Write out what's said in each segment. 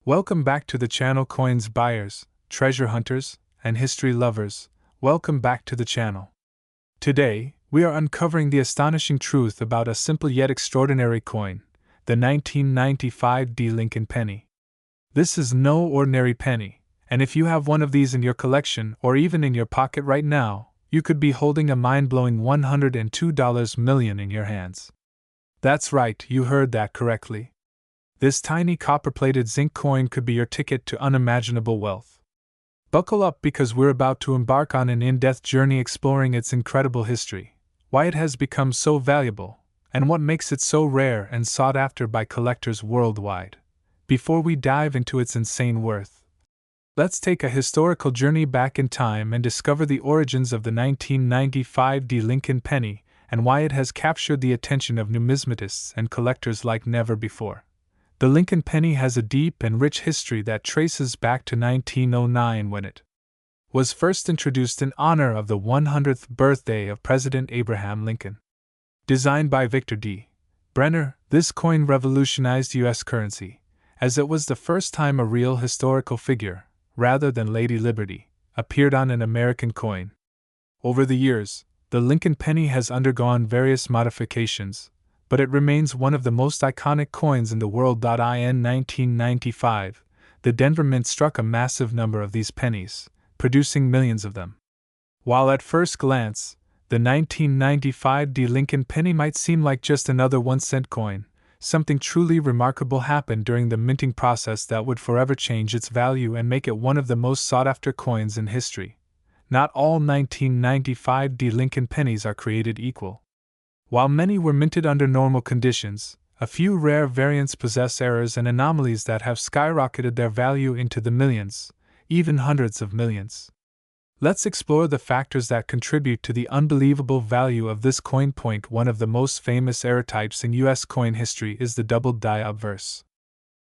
Welcome back to the channel, coins buyers, treasure hunters, and history lovers. Welcome back to the channel. Today, we are uncovering the astonishing truth about a simple yet extraordinary coin, the 1995 Lincoln penny. This is no ordinary penny, and if you have one of these in your collection or even in your pocket right now, you could be holding a mind-blowing $102 million in your hands. That's right, you heard that correctly. This tiny copper-plated zinc coin could be your ticket to unimaginable wealth. Buckle up because we're about to embark on an in-depth journey exploring its incredible history, why it has become so valuable, and what makes it so rare and sought after by collectors worldwide. Before we dive into its insane worth, let's take a historical journey back in time and discover the origins of the 1995 Lincoln penny and why it has captured the attention of numismatists and collectors like never before. The Lincoln penny has a deep and rich history that traces back to 1909 when it was first introduced in honor of the 100th birthday of President Abraham Lincoln. Designed by Victor D. Brenner, this coin revolutionized U.S. currency, as it was the first time a real historical figure, rather than Lady Liberty, appeared on an American coin. Over the years, the Lincoln penny has undergone various modifications, but it remains one of the most iconic coins in the world. In 1995, the Denver Mint struck a massive number of these pennies, producing millions of them. While at first glance, the 1995 Lincoln penny might seem like just another 1-cent coin, something truly remarkable happened during the minting process that would forever change its value and make it one of the most sought-after coins in history. Not all 1995 Lincoln pennies are created equal. While many were minted under normal conditions, a few rare variants possess errors and anomalies that have skyrocketed their value into the millions, even hundreds of millions. Let's explore the factors that contribute to the unbelievable value of this coin. One of the most famous error types in U.S. coin history is the double die obverse.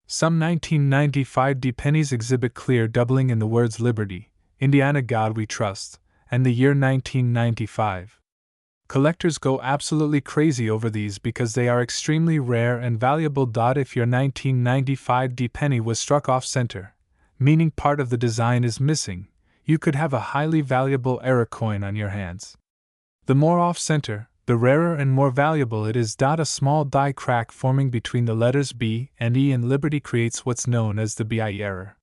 Some 1995 pennies exhibit clear doubling in the words Liberty, Indiana God We Trust, and the year 1995. Collectors go absolutely crazy over these because they are extremely rare and valuable. If your 1995 penny was struck off-center, meaning part of the design is missing, you could have a highly valuable error coin on your hands. The more off-center, the rarer and more valuable it is. A small die crack forming between the letters B and E in Liberty creates what's known as the BI error.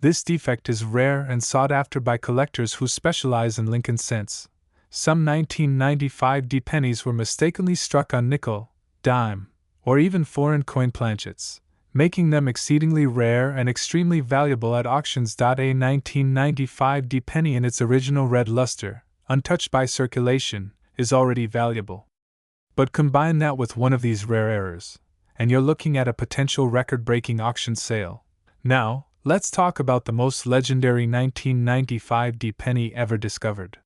This defect is rare and sought after by collectors who specialize in Lincoln cents. Some 1995 pennies were mistakenly struck on nickel, dime, or even foreign coin planchets, making them exceedingly rare and extremely valuable at auctions. A 1995 penny in its original red luster, untouched by circulation, is already valuable. But combine that with one of these rare errors, and you're looking at a potential record-breaking auction sale. Now, let's talk about the most legendary 1995 penny ever discovered.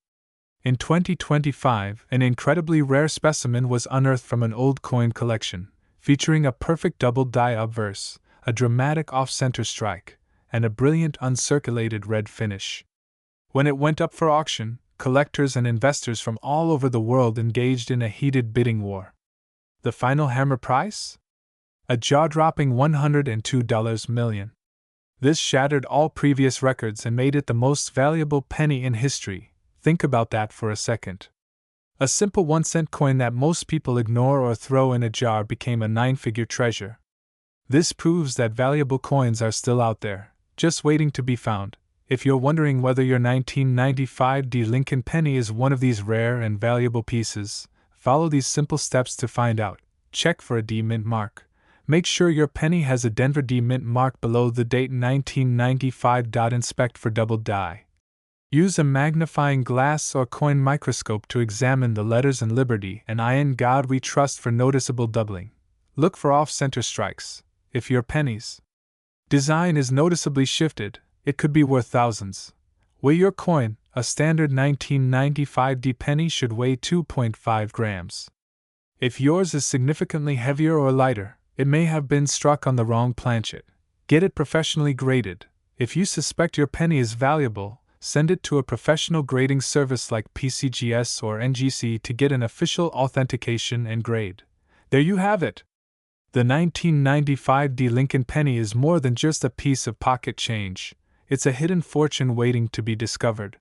In 2025, an incredibly rare specimen was unearthed from an old coin collection, featuring a perfect double die obverse, a dramatic off-center strike, and a brilliant uncirculated red finish. When it went up for auction, collectors and investors from all over the world engaged in a heated bidding war. The final hammer price? A jaw-dropping $102 million. This shattered all previous records and made it the most valuable penny in history. Think about that for a second. A simple 1-cent coin that most people ignore or throw in a jar became a 9-figure treasure. This proves that valuable coins are still out there, just waiting to be found. If you're wondering whether your 1995 Lincoln penny is one of these rare and valuable pieces, follow these simple steps to find out. Check for a D mint mark. Make sure your penny has a Denver D mint mark below the date 1995. Inspect for double die. Use a magnifying glass or coin microscope to examine the letters in Liberty and In God We Trust for noticeable doubling. Look for off-center strikes. If your penny's design is noticeably shifted, it could be worth thousands. Weigh your coin. A standard 1995 penny should weigh 2.5 grams. If yours is significantly heavier or lighter, it may have been struck on the wrong planchet. Get it professionally graded. If you suspect your penny is valuable, send it to a professional grading service like PCGS or NGC to get an official authentication and grade. There you have it. The 1995 D Lincoln penny is more than just a piece of pocket change, it's a hidden fortune waiting to be discovered.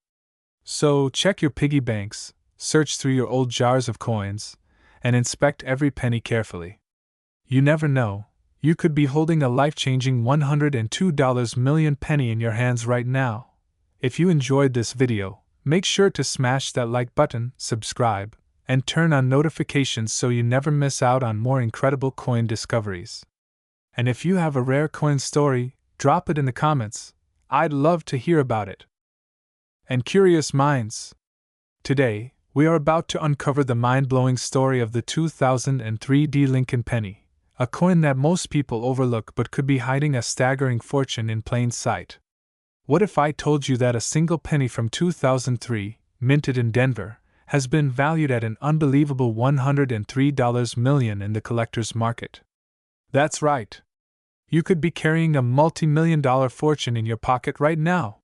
So, check your piggy banks, search through your old jars of coins, and inspect every penny carefully. You never know, you could be holding a life-changing $102 million penny in your hands right now. If you enjoyed this video, make sure to smash that like button, subscribe, and turn on notifications so you never miss out on more incredible coin discoveries. And if you have a rare coin story, drop it in the comments. I'd love to hear about it. And curious minds, today, we are about to uncover the mind-blowing story of the 2003 D Lincoln penny, a coin that most people overlook but could be hiding a staggering fortune in plain sight. What if I told you that a single penny from 2003, minted in Denver, has been valued at an unbelievable $103 million in the collector's market? That's right. You could be carrying a multi-million-dollar fortune in your pocket right now.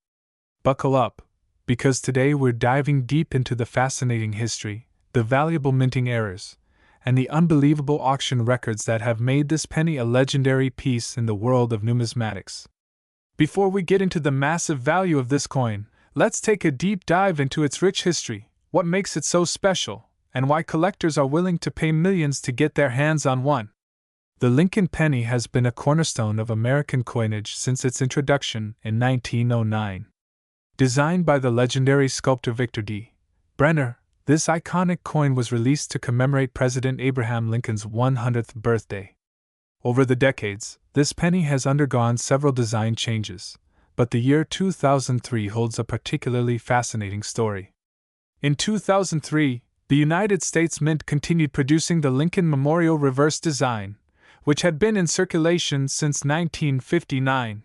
Buckle up, because today we're diving deep into the fascinating history, the valuable minting errors, and the unbelievable auction records that have made this penny a legendary piece in the world of numismatics. Before we get into the massive value of this coin, let's take a deep dive into its rich history, what makes it so special, and why collectors are willing to pay millions to get their hands on one. The Lincoln penny has been a cornerstone of American coinage since its introduction in 1909. Designed by the legendary sculptor Victor D. Brenner, this iconic coin was released to commemorate President Abraham Lincoln's 100th birthday. Over the decades, this penny has undergone several design changes, but the year 2003 holds a particularly fascinating story. In 2003, the United States Mint continued producing the Lincoln Memorial reverse design, which had been in circulation since 1959.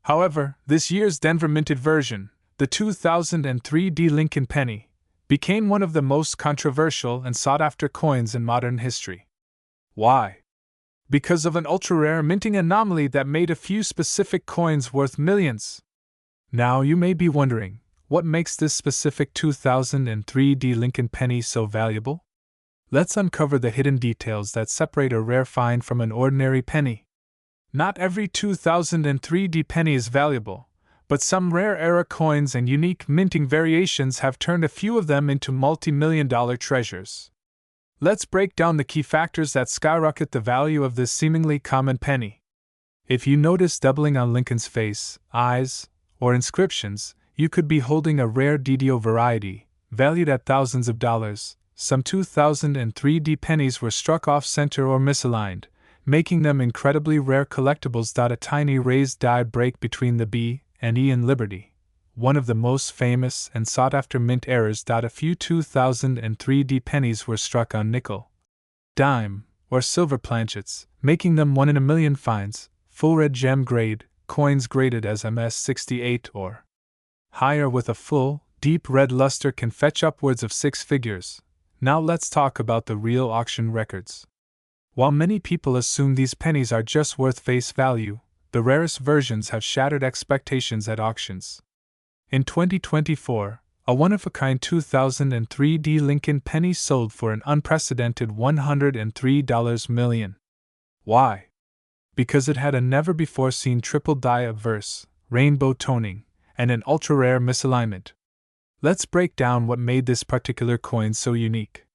However, this year's Denver minted version, the 2003 D Lincoln penny, became one of the most controversial and sought-after coins in modern history. Why? Because of an ultra-rare minting anomaly that made a few specific coins worth millions. Now you may be wondering, what makes this specific 2003 D Lincoln penny so valuable? Let's uncover the hidden details that separate a rare find from an ordinary penny. Not every 2003 D penny is valuable, but some rare-era coins and unique minting variations have turned a few of them into multi-million-dollar treasures. Let's break down the key factors that skyrocket the value of this seemingly common penny. If you notice doubling on Lincoln's face, eyes, or inscriptions, you could be holding a rare DDO variety, valued at thousands of dollars. Some 2003 D pennies were struck off-center or misaligned, making them incredibly rare collectibles. A tiny raised die break between the B and E in Liberty, one of the most famous and sought-after mint errors. A few 2003 D pennies were struck on nickel, dime, or silver planchets, making them 1 in a million finds. Full red gem grade coins graded as MS68 or higher with a full, deep red luster can fetch upwards of 6 figures. Now let's talk about the real auction records. While many people assume these pennies are just worth face value, the rarest versions have shattered expectations at auctions. In 2024, a one-of-a-kind 2003 D Lincoln penny sold for an unprecedented $103 million. Why? Because it had a never-before-seen triple die obverse, rainbow toning, and an ultra-rare misalignment. Let's break down what made this particular coin so unique.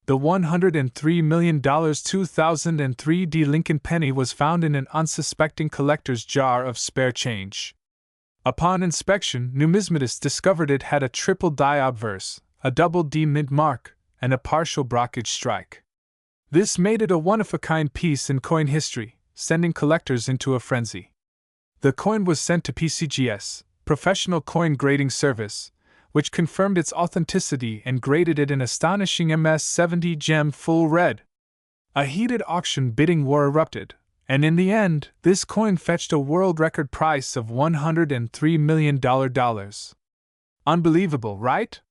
The $103 million 2003 D Lincoln penny was found in an unsuspecting collector's jar of spare change. Upon inspection, numismatists discovered it had a triple die obverse, a double D mint mark, and a partial brockage strike. This made it a one-of-a-kind piece in coin history, sending collectors into a frenzy. The coin was sent to PCGS, Professional Coin Grading Service, which confirmed its authenticity and graded it an astonishing MS70 gem full red. A heated auction bidding war erupted, and in the end, this coin fetched a world record price of $103 million. Unbelievable, right?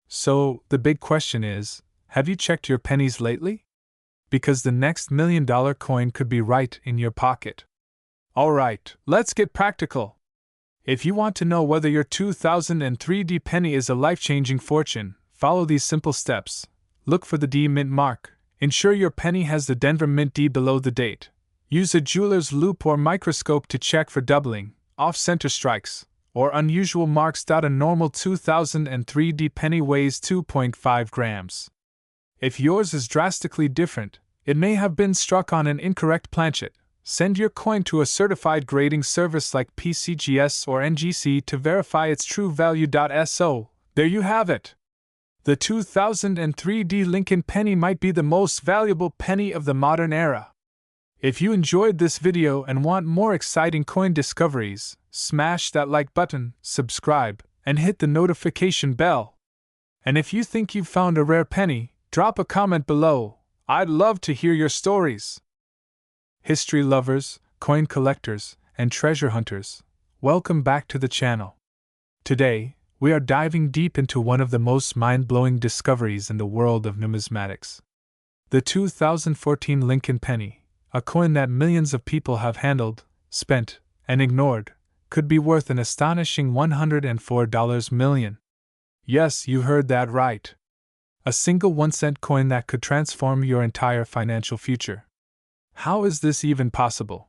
So, the big question is, have you checked your pennies lately? Because the next $1 million coin could be right in your pocket. Alright, let's get practical. If you want to know whether your 2003 D penny is a life-changing fortune, follow these simple steps. Look for the D mint mark. Ensure your penny has the Denver Mint D below the date. Use a jeweler's loupe or microscope to check for doubling, off-center strikes, or unusual marks. A normal 2003 D penny weighs 2.5 grams. If yours is drastically different, it may have been struck on an incorrect planchet. Send your coin to a certified grading service like PCGS or NGC to verify its true value. So, there you have it. The 2003 D Lincoln penny might be the most valuable penny of the modern era. If you enjoyed this video and want more exciting coin discoveries, smash that like button, subscribe, and hit the notification bell. And if you think you've found a rare penny, drop a comment below. I'd love to hear your stories. History lovers, coin collectors, and treasure hunters, welcome back to the channel. Today, we are diving deep into one of the most mind-blowing discoveries in the world of numismatics. The 2014 Lincoln penny, a coin that millions of people have handled, spent, and ignored, could be worth an astonishing $104 million. Yes, you heard that right. A single 1-cent coin that could transform your entire financial future. How is this even possible?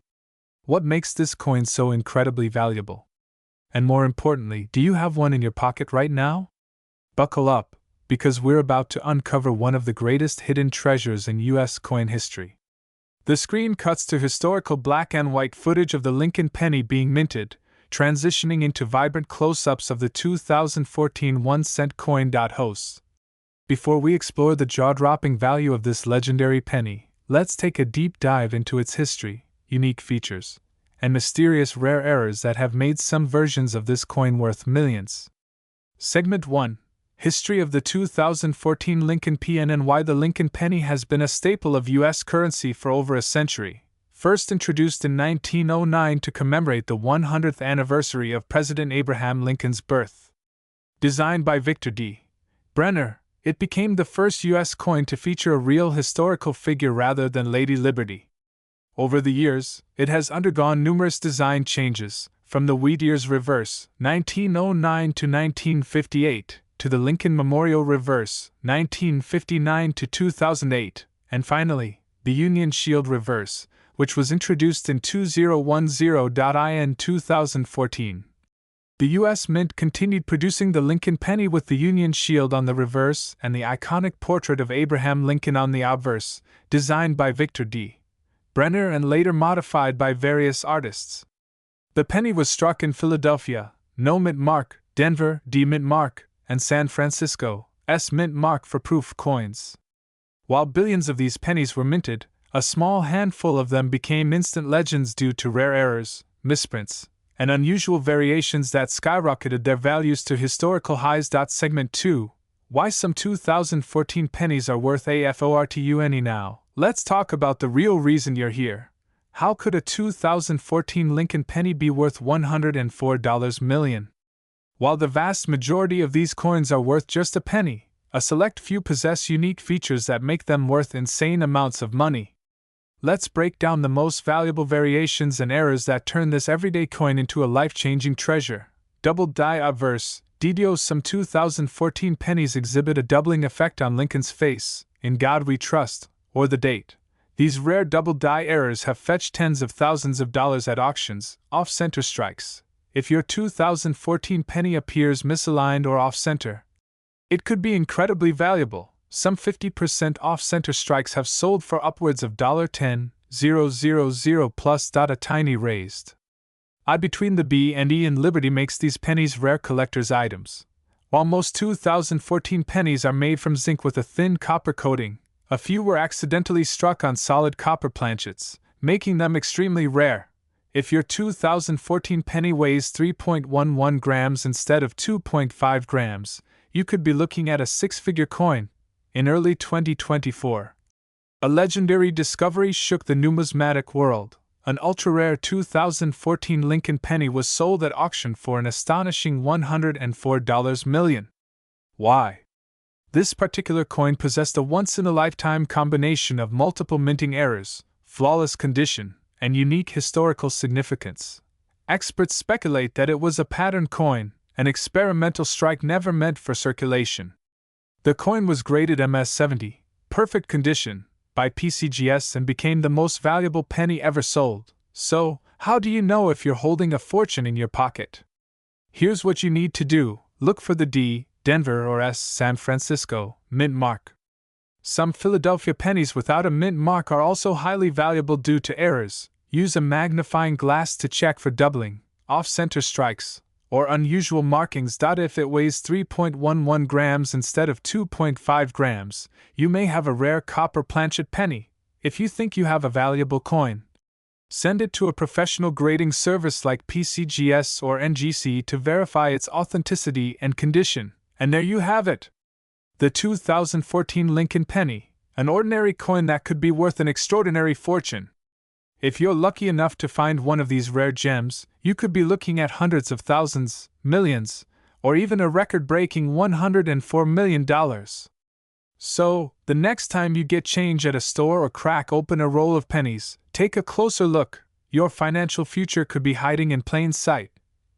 What makes this coin so incredibly valuable? And more importantly, do you have one in your pocket right now? Buckle up, because we're about to uncover one of the greatest hidden treasures in US coin history. The screen cuts to historical black and white footage of the Lincoln penny being minted, transitioning into vibrant close-ups of the 2014 1-cent coin. Hosts. Before we explore the jaw-dropping value of this legendary penny, let's take a deep dive into its history, unique features, and mysterious rare errors that have made some versions of this coin worth millions. Segment 1. History of the 2014 Lincoln PN and why the Lincoln penny has been a staple of U.S. currency for over a century. First introduced in 1909 to commemorate the 100th anniversary of President Abraham Lincoln's birth. Designed by Victor D. Brenner, it became the first U.S. coin to feature a real historical figure rather than Lady Liberty. Over the years, it has undergone numerous design changes, from the Wheatear's Reverse, 1909 to 1958, to the Lincoln Memorial Reverse, 1959 to 2008, and finally, the Union Shield Reverse, which was introduced in 2010 in 2014. The U.S. Mint continued producing the Lincoln penny with the Union Shield on the reverse and the iconic portrait of Abraham Lincoln on the obverse, designed by Victor D. Brenner and later modified by various artists. The penny was struck in Philadelphia, no mint mark, Denver, D mint mark, and San Francisco, S mint mark for proof coins. While billions of these pennies were minted, a small handful of them became instant legends due to rare errors, misprints, and unusual variations that skyrocketed their values to historical highs. Segment 2. Why some 2014 pennies are worth AFORTUNE now. Let's talk about the real reason you're here. How could a 2014 Lincoln penny be worth $104 million? While the vast majority of these coins are worth just a penny, a select few possess unique features that make them worth insane amounts of money. Let's break down the most valuable variations and errors that turn this everyday coin into a life-changing treasure. Doubled die obverse, DDO. Some 2014 pennies exhibit a doubling effect on Lincoln's face, "In God We Trust," or the date. These rare double die errors have fetched tens of thousands of dollars at auctions. Off-center strikes. If your 2014 penny appears misaligned or off-center, it could be incredibly valuable. Some 50% off-center strikes have sold for upwards of $10,000 plus. A tiny raised I between the B and E in Liberty makes these pennies rare collector's items. While most 2014 pennies are made from zinc with a thin copper coating, a few were accidentally struck on solid copper planchets, making them extremely rare. If your 2014 penny weighs 3.11 grams instead of 2.5 grams, you could be looking at a six-figure coin. In early 2024, a legendary discovery shook the numismatic world. An ultra-rare 2014 Lincoln penny was sold at auction for an astonishing $104 million. Why? This particular coin possessed a once-in-a-lifetime combination of multiple minting errors, flawless condition, and unique historical significance. Experts speculate that it was a pattern coin, an experimental strike never meant for circulation. The coin was graded MS-70, perfect condition, by PCGS and became the most valuable penny ever sold. So, how do you know if you're holding a fortune in your pocket? Here's what you need to do. Look for the D, Denver, or S, San Francisco, mint mark. Some Philadelphia pennies without a mint mark are also highly valuable due to errors. Use a magnifying glass to check for doubling, off-center strikes, or unusual markings. If it weighs 3.11 grams instead of 2.5 grams, you may have a rare copper planchet penny. If you think you have a valuable coin, send it to a professional grading service like PCGS or NGC to verify its authenticity and condition. And there you have it. The 2014 Lincoln penny, an ordinary coin that could be worth an extraordinary fortune. If you're lucky enough to find one of these rare gems, you could be looking at hundreds of thousands, millions, or even a record-breaking $104 million. So, the next time you get change at a store or crack open a roll of pennies, take a closer look. Your financial future could be hiding in plain sight.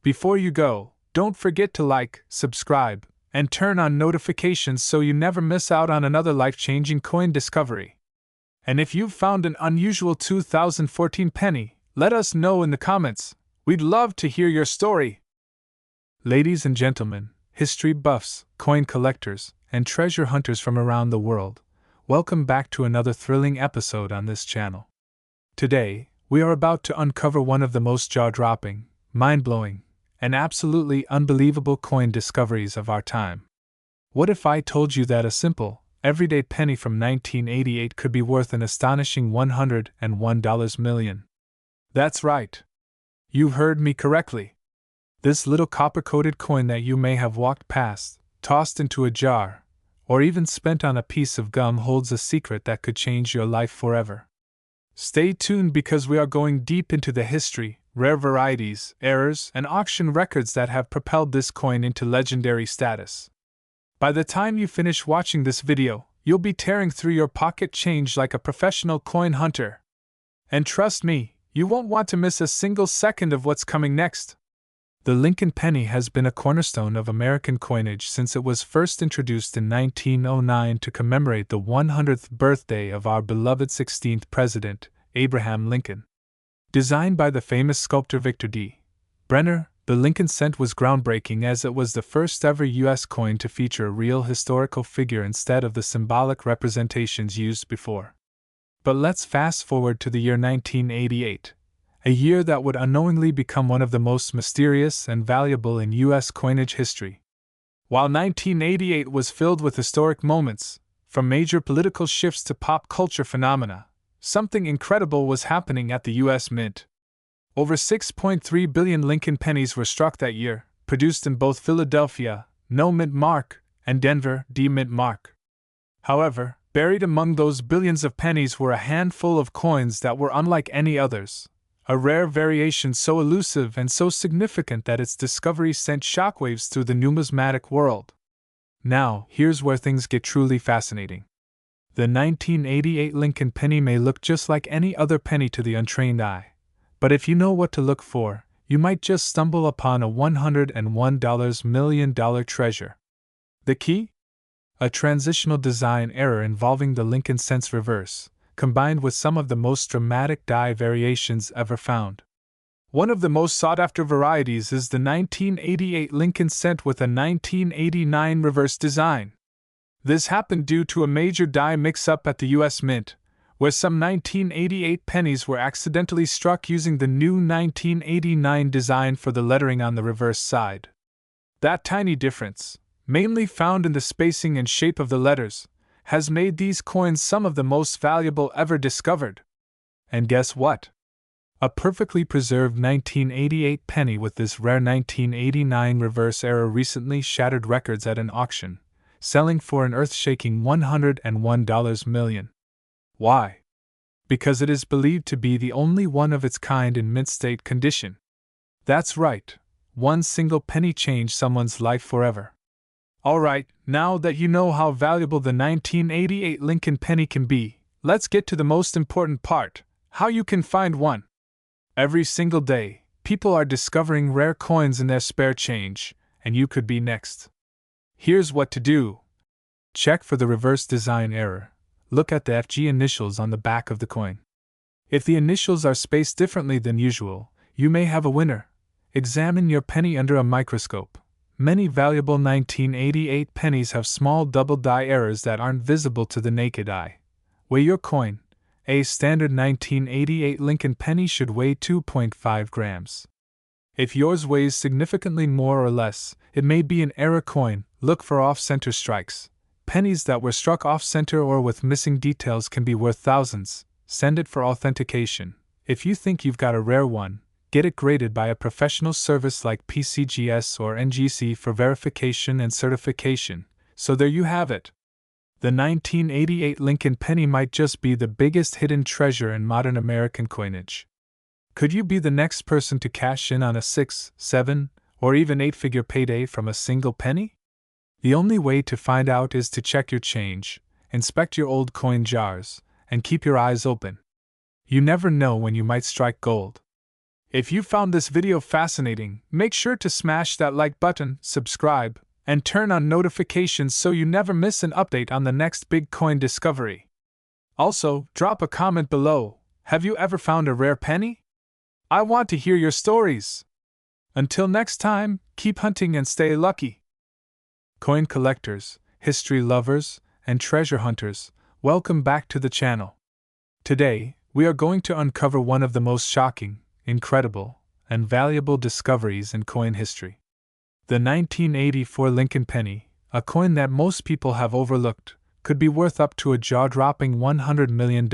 Before you go, don't forget to like, subscribe, and turn on notifications so you never miss out on another life-changing coin discovery. And if you've found an unusual 2014 penny, let us know in the comments. We'd love to hear your story. Ladies and gentlemen, history buffs, coin collectors, and treasure hunters from around the world, welcome back to another thrilling episode on this channel. Today, we are about to uncover one of the most jaw-dropping, mind-blowing, and absolutely unbelievable coin discoveries of our time. What if I told you that a simple, everyday penny from 1988 could be worth an astonishing $101 million? That's right. You heard me correctly. This little copper-coated coin that you may have walked past, tossed into a jar, or even spent on a piece of gum holds a secret that could change your life forever. Stay tuned because we are going deep into the history, rare varieties, errors, and auction records that have propelled this coin into legendary status. By the time you finish watching this video, you'll be tearing through your pocket change like a professional coin hunter. And trust me, you won't want to miss a single second of what's coming next. The Lincoln penny has been a cornerstone of American coinage since it was first introduced in 1909 to commemorate the 100th birthday of our beloved 16th President, Abraham Lincoln. Designed by the famous sculptor Victor D. Brenner, the Lincoln cent was groundbreaking as it was the first ever U.S. coin to feature a real historical figure instead of the symbolic representations used before. But let's fast forward to the year 1988, a year that would unknowingly become one of the most mysterious and valuable in U.S. coinage history. While 1988 was filled with historic moments, from major political shifts to pop culture phenomena, something incredible was happening at the U.S. Mint. Over 6.3 billion Lincoln pennies were struck that year, produced in both Philadelphia, no mint mark, and Denver, D mint mark. However, buried among those billions of pennies were a handful of coins that were unlike any others, a rare variation so elusive and so significant that its discovery sent shockwaves through the numismatic world. Now, here's where things get truly fascinating. The 1988 Lincoln penny may look just like any other penny to the untrained eye. But if you know what to look for, you might just stumble upon a $101 million treasure. The key? A transitional design error involving the Lincoln cent's reverse, combined with some of the most dramatic die variations ever found. One of the most sought-after varieties is the 1988 Lincoln cent with a 1989 reverse design. This happened due to a major die mix-up at the U.S. Mint, where some 1988 pennies were accidentally struck using the new 1989 design for the lettering on the reverse side. That tiny difference, mainly found in the spacing and shape of the letters, has made these coins some of the most valuable ever discovered. And guess what? A perfectly preserved 1988 penny with this rare 1989 reverse error recently shattered records at an auction, selling for an earth-shaking $101 million. Why? Because it is believed to be the only one of its kind in mint state condition. That's right, one single penny changed someone's life forever. Alright, now that you know how valuable the 1988 Lincoln penny can be, let's get to the most important part, how you can find one. Every single day, people are discovering rare coins in their spare change, and you could be next. Here's what to do. Check for the reverse design error. look at the FG initials on the back of the coin. If the initials are spaced differently than usual, you may have a winner. Examine your penny under a microscope. Many valuable 1988 pennies have small double die errors that aren't visible to the naked eye. Weigh your coin. A standard 1988 Lincoln penny should weigh 2.5 grams. If yours weighs significantly more or less, it may be an error coin. Look for off-center strikes. Pennies that were struck off-center or with missing details can be worth thousands. Send it for authentication. If you think you've got a rare one, get it graded by a professional service like PCGS or NGC for verification and certification. So there you have it. The 1988 Lincoln penny might just be the biggest hidden treasure in modern American coinage. Could you be the next person to cash in on a 6, 7, or even 8-figure payday from a single penny? The only way to find out is to check your change, inspect your old coin jars, and keep your eyes open. You never know when you might strike gold. If you found this video fascinating, make sure to smash that like button, subscribe, and turn on notifications so you never miss an update on the next big coin discovery. Also, drop a comment below. Have you ever found a rare penny? I want to hear your stories. Until next time, keep hunting and stay lucky. Coin collectors, history lovers, and treasure hunters, welcome back to the channel. Today, we are going to uncover one of the most shocking, incredible, and valuable discoveries in coin history. The 1984 Lincoln penny, a coin that most people have overlooked, could be worth up to a jaw-dropping $100 million.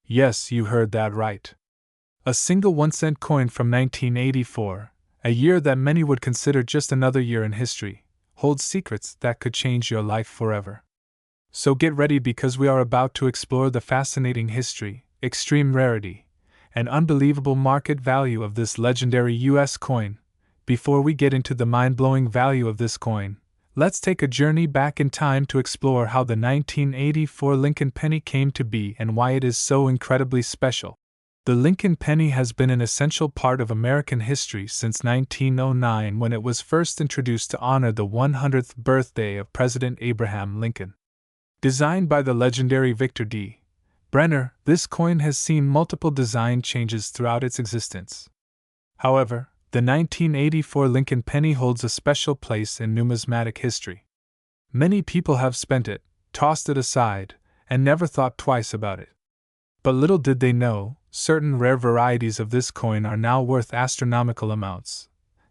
Yes, you heard that right. A single 1-cent coin from 1984, a year that many would consider just another year in history, holds secrets that could change your life forever. So get ready because we are about to explore the fascinating history, extreme rarity, and unbelievable market value of this legendary US coin. Before we get into the mind-blowing value of this coin, let's take a journey back in time to explore how the 1984 Lincoln penny came to be and why it is so incredibly special. The Lincoln penny has been an essential part of American history since 1909 when it was first introduced to honor the 100th birthday of President Abraham Lincoln. Designed by the legendary Victor D. Brenner, this coin has seen multiple design changes throughout its existence. However, the 1984 Lincoln penny holds a special place in numismatic history. Many people have spent it, tossed it aside, and never thought twice about it. But little did they know, certain rare varieties of this coin are now worth astronomical amounts.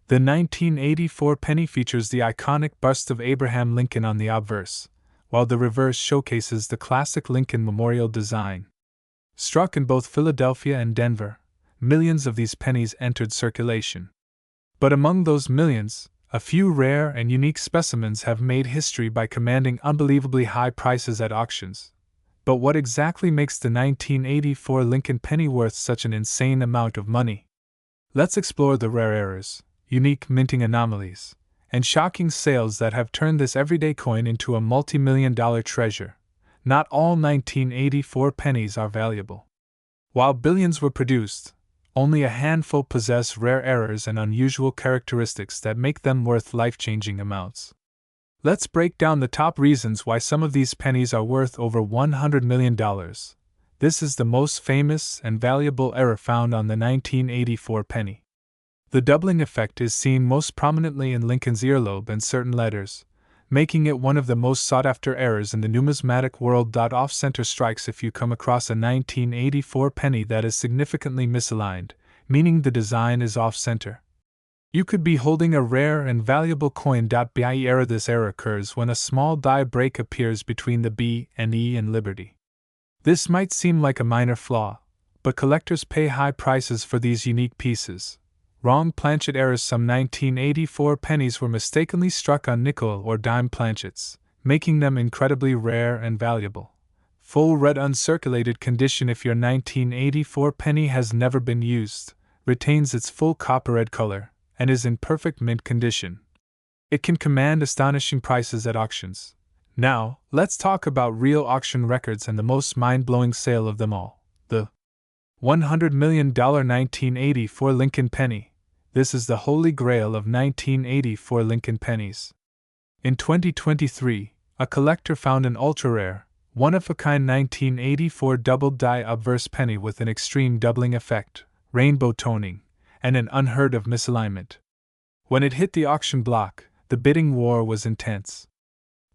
The 1984 penny features the iconic bust of Abraham Lincoln on the obverse, while the reverse showcases the classic Lincoln Memorial design. Struck in both Philadelphia and Denver, millions of these pennies entered circulation. But among those millions, a few rare and unique specimens have made history by commanding unbelievably high prices at auctions. But what exactly makes the 1984 Lincoln penny worth such an insane amount of money? Let's explore the rare errors, unique minting anomalies, and shocking sales that have turned this everyday coin into a multi-million-dollar treasure. Not all 1984 pennies are valuable. While billions were produced, only a handful possess rare errors and unusual characteristics that make them worth life-changing amounts. Let's break down the top reasons why some of these pennies are worth over $100 million. This is the most famous and valuable error found on the 1984 penny. The doubling effect is seen most prominently in Lincoln's earlobe and certain letters, making it one of the most sought-after errors in the numismatic world. Off-center strikes: if you come across a 1984 penny that is significantly misaligned, meaning the design is off-center, you could be holding a rare and valuable coin. Be error: this error occurs when a small die break appears between the B and E in Liberty. This might seem like a minor flaw, but collectors pay high prices for these unique pieces. Wrong planchet errors: some 1984 pennies were mistakenly struck on nickel or dime planchets, making them incredibly rare and valuable. Full red uncirculated condition: if your 1984 penny has never been used, retains its full copper red color, and is in perfect mint condition, it can command astonishing prices at auctions. Now, let's talk about real auction records and the most mind-blowing sale of them all, the $100 million 1984 Lincoln penny. This is the holy grail of 1984 Lincoln pennies. In 2023, a collector found an ultra-rare, one-of-a-kind 1984 double-die obverse penny with an extreme doubling effect, rainbow toning, and an unheard-of misalignment. When it hit the auction block, the bidding war was intense.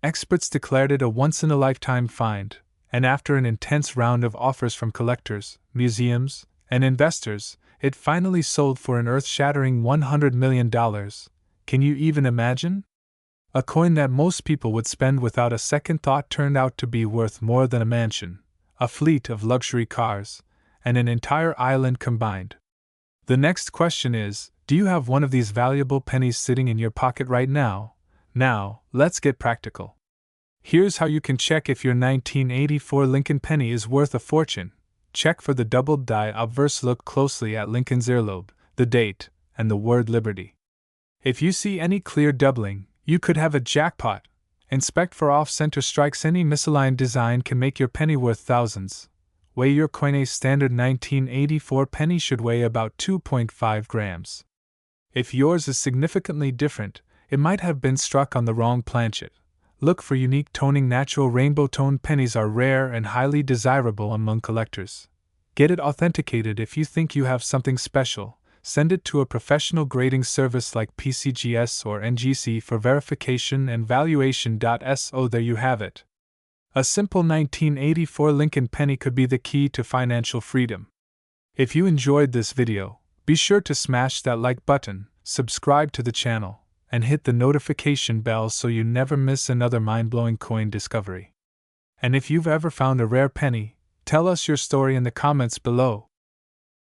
Experts declared it a once-in-a-lifetime find, and after an intense round of offers from collectors, museums, and investors, it finally sold for an earth-shattering $100 million. Can you even imagine? A coin that most people would spend without a second thought turned out to be worth more than a mansion, a fleet of luxury cars, and an entire island combined. The next question is, do you have one of these valuable pennies sitting in your pocket right now? Now, let's get practical. Here's how you can check if your 1984 Lincoln penny is worth a fortune. Check for the double-die obverse. Look closely at Lincoln's earlobe, the date, and the word Liberty. If you see any clear doubling, you could have a jackpot. Inspect for off-center strikes. Any misaligned design can make your penny worth thousands. Weigh your coin. A standard 1984 penny should weigh about 2.5 grams. If yours is significantly different, it might have been struck on the wrong planchet. Look for unique toning. Natural rainbow-toned pennies are rare and highly desirable among collectors. Get it authenticated. If you think you have something special, send it to a professional grading service like PCGS or NGC for verification and valuation. So there you have it. A simple 1984 Lincoln penny could be the key to financial freedom. If you enjoyed this video, be sure to smash that like button, subscribe to the channel, and hit the notification bell so you never miss another mind-blowing coin discovery. And if you've ever found a rare penny, tell us your story in the comments below.